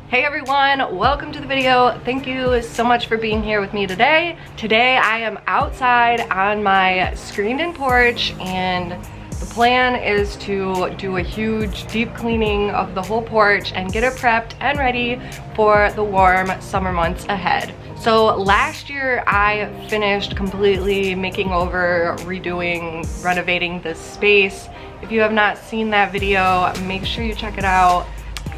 Hey everyone, welcome to the video. Thank you so much for being here with me today. Today I am outside on my screened-in porch and the plan is to do a huge deep cleaning of the whole porch and get it prepped and ready for the warm summer months ahead. So last year I finished completely making over, redoing, renovating this space. If you have not seen that video, make sure you check it out.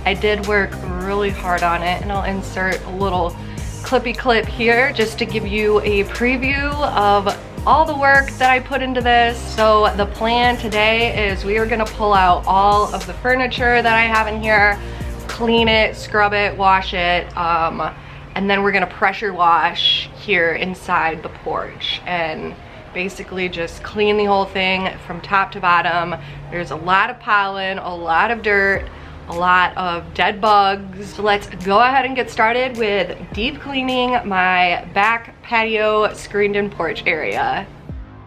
I did work really hard on it, and I'll insert a little clippy clip here just to give you a preview of all the work that I put into this. So the plan today is we are gonna pull out all of the furniture that I have in here, clean it, scrub it, wash it, and then we're gonna pressure wash here inside the porch and basically just clean the whole thing from top to bottom. There's a lot of pollen, a lot of dirt, a lot of dead bugs. So let's go ahead and get started with deep cleaning my back patio screened-in porch area.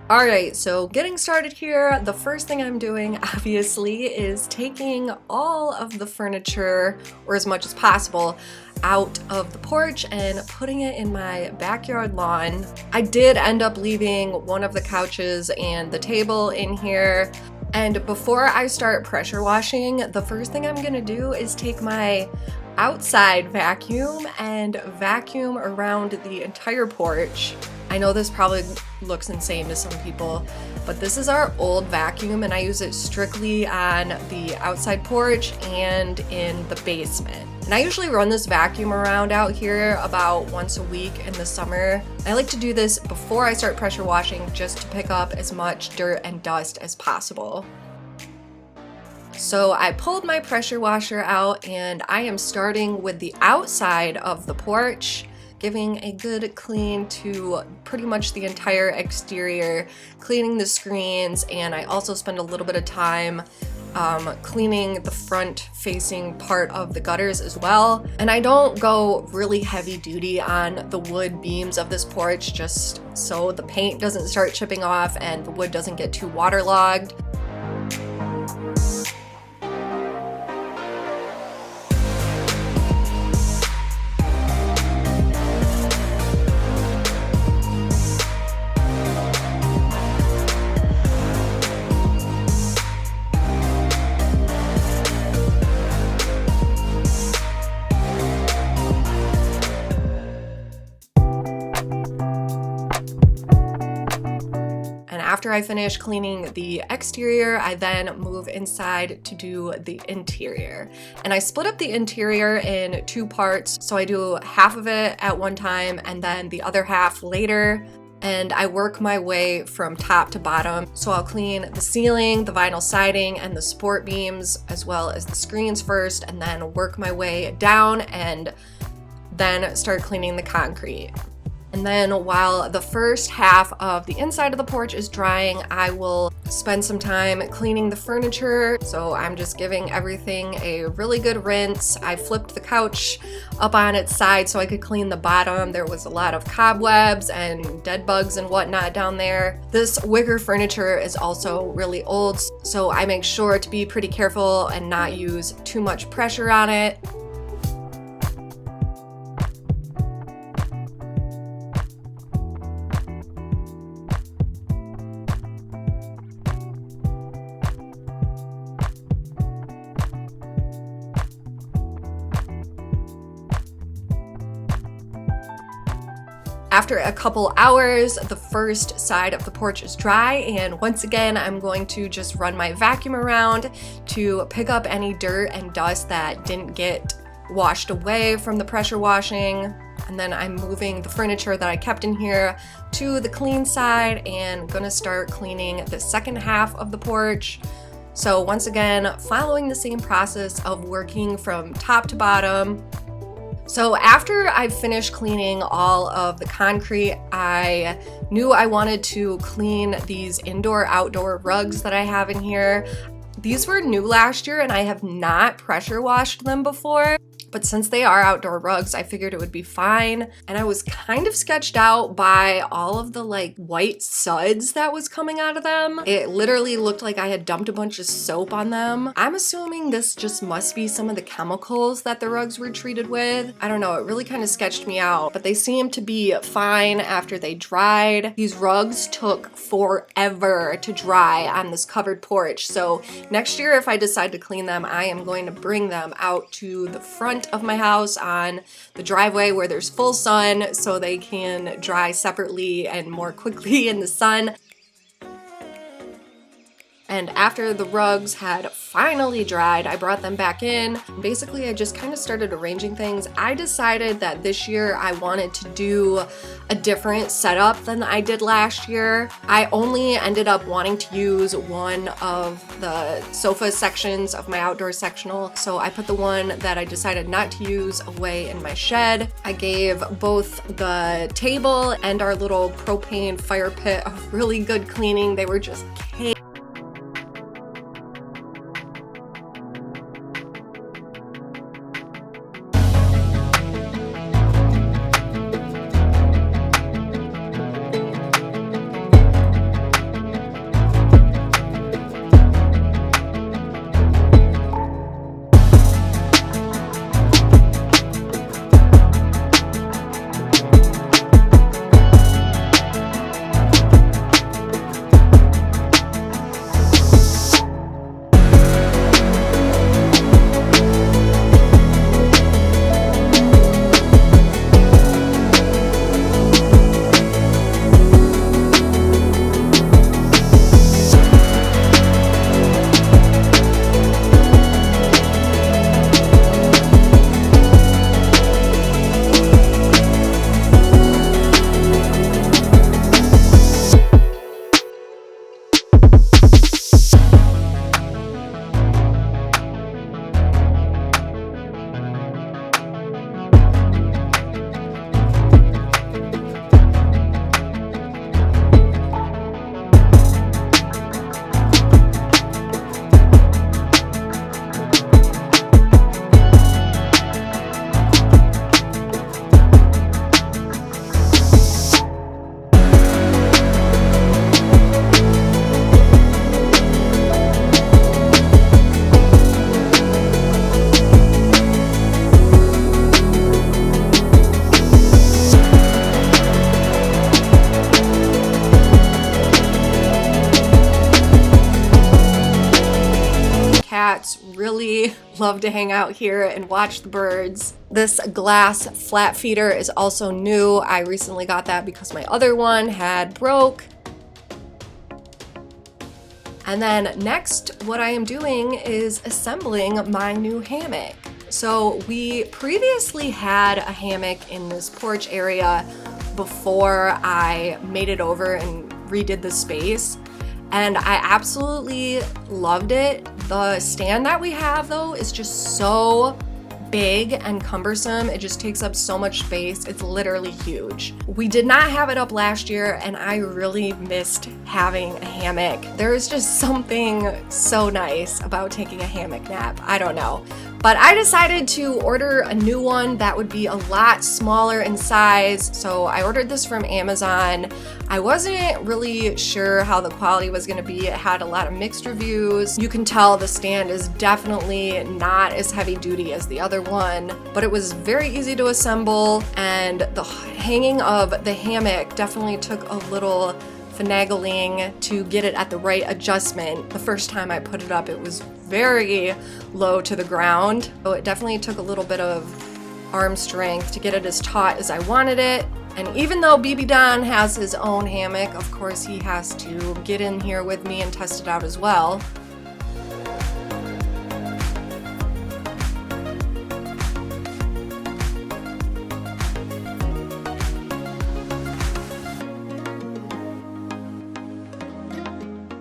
All right, so getting started here, the first thing I'm doing obviously is taking all of the furniture, or as much as possible, out of the porch and putting it in my backyard lawn. I did end up leaving one of the couches and the table in here. And before I start pressure washing, the first thing I'm gonna do is take my outside vacuum and vacuum around the entire porch. I know this probably looks insane to some people, but this is our old vacuum and I use it strictly on the outside porch and in the basement. And I usually run this vacuum around out here about once a week in the summer. I like to do this before I start pressure washing just to pick up as much dirt and dust as possible. So I pulled my pressure washer out and I am starting with the outside of the porch, giving a good clean to pretty much the entire exterior, cleaning the screens, and I also spend a little bit of time cleaning the front facing part of the gutters as well. And I don't go really heavy duty on the wood beams of this porch just so the paint doesn't start chipping off and the wood doesn't get too waterlogged. After I finish cleaning the exterior, I then move inside to do the interior. And I split up the interior in two parts, so I do half of it at one time and then the other half later. And I work my way from top to bottom. So I'll clean the ceiling, the vinyl siding, and the support beams, as well as the screens first, and then work my way down and then start cleaning the concrete. And then while the first half of the inside of the porch is drying, I will spend some time cleaning the furniture. So I'm just giving everything a really good rinse. I flipped the couch up on its side so I could clean the bottom. There was a lot of cobwebs and dead bugs and whatnot down there. This wicker furniture is also really old, so I make sure to be pretty careful and not use too much pressure on it. After a couple hours, the first side of the porch is dry, and once again, I'm going to just run my vacuum around to pick up any dirt and dust that didn't get washed away from the pressure washing. And then I'm moving the furniture that I kept in here to the clean side and gonna start cleaning the second half of the porch. So once again, following the same process of working from top to bottom. So after I finished cleaning all of the concrete, I knew I wanted to clean these indoor-outdoor rugs that I have in here. These were new last year and I have not pressure washed them before. but since they are outdoor rugs, I figured it would be fine. And I was kind of sketched out by all of the like white suds that was coming out of them. It literally looked like I had dumped a bunch of soap on them. I'm assuming this just must be some of the chemicals that the rugs were treated with. I don't know, it really kind of sketched me out, but they seem to be fine after they dried. These rugs took forever to dry on this covered porch, so next year if I decide to clean them, I am going to bring them out to the front of my house on the driveway where there's full sun so they can dry separately and more quickly in the sun. And after the rugs had finally dried, I brought them back in. Basically, I just kind of started arranging things. I decided that this year I wanted to do a different setup than I did last year. I only ended up wanting to use one of the sofa sections of my outdoor sectional, so I put the one that I decided not to use away in my shed. I gave both the table and our little propane fire pit a really good cleaning. They were just cats really love to hang out here and watch the birds. This glass flat feeder is also new. I recently got that because my other one had broke. And then next, what I am doing is assembling my new hammock. So we previously had a hammock in this porch area before I made it over and redid the space, and I absolutely loved it. The stand that we have though is just so big and cumbersome. It just takes up so much space. It's literally huge. We did not have it up last year, and I really missed having a hammock. There is just something so nice about taking a hammock nap. I don't know. But I decided to order a new one that would be a lot smaller in size. So I ordered this from Amazon. I wasn't really sure how the quality was gonna be. It had a lot of mixed reviews. You can tell the stand is definitely not as heavy duty as the other one, but it was very easy to assemble, and the hanging of the hammock definitely took a little finagling to get it at the right adjustment. The first time I put it up, it was very low to the ground, so it definitely took a little bit of arm strength to get it as taut as I wanted it. And even though BB Don has his own hammock, of course he has to get in here with me and test it out as well.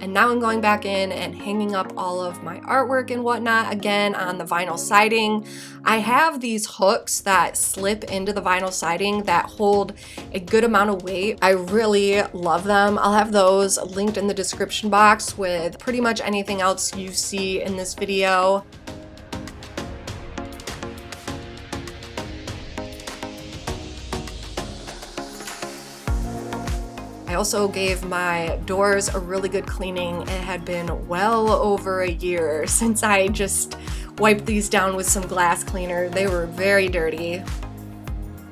And now I'm going back in and hanging up all of my artwork and whatnot again on the vinyl siding. I have these hooks that slip into the vinyl siding that hold a good amount of weight. I really love them. I'll have those linked in the description box with pretty much anything else you see in this video. I also gave my doors a really good cleaning. It had been well over a year since I just wiped these down with some glass cleaner. They were very dirty.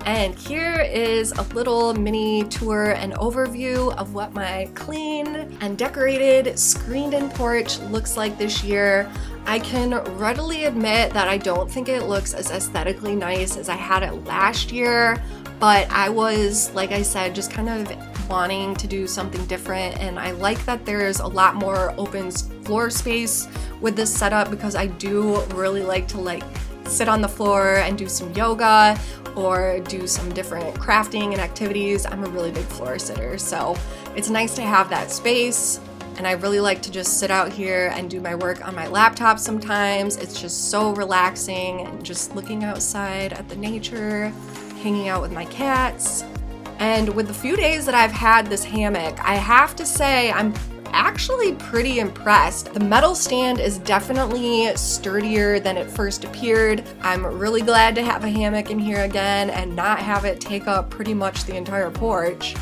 And here is a little mini tour and overview of what my clean and decorated screened-in porch looks like this year. I can readily admit that I don't think it looks as aesthetically nice as I had it last year, but I was, like I said, just kind of wanting to do something different, and I like that there's a lot more open floor space with this setup because I do really like to sit on the floor and do some yoga or do some different crafting and activities. I'm a really big floor sitter, so it's nice to have that space. And I really like to just sit out here and do my work on my laptop sometimes. It's just so relaxing, and just looking outside at the nature, hanging out with my cats. And with the few days that I've had this hammock, I have to say I'm actually pretty impressed. The metal stand is definitely sturdier than it first appeared. I'm really glad to have a hammock in here again and not have it take up pretty much the entire porch.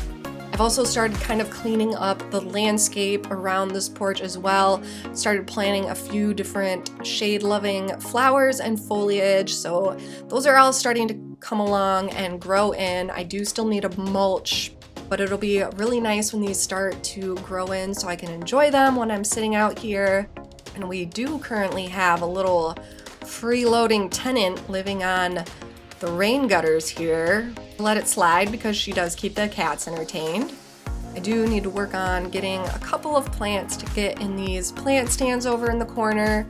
I've also started kind of cleaning up the landscape around this porch as well. Started planting a few different shade-loving flowers and foliage, so those are all starting to come along and grow in. I do still need a mulch, but it'll be really nice when these start to grow in so I can enjoy them when I'm sitting out here. And we do currently have a little freeloading tenant living on the rain gutters here. Let it slide because she does keep the cats entertained. I do need to work on getting a couple of plants to get in these plant stands over in the corner.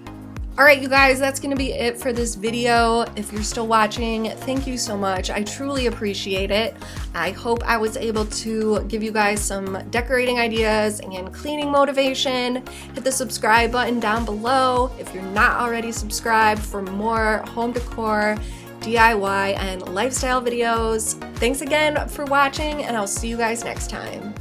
Alright you guys, that's going to be it for this video. If you're still watching, thank you so much. I truly appreciate it. I hope I was able to give you guys some decorating ideas and cleaning motivation. Hit the subscribe button down below if you're not already subscribed for more home decor, DIY, and lifestyle videos. Thanks again for watching, and I'll see you guys next time.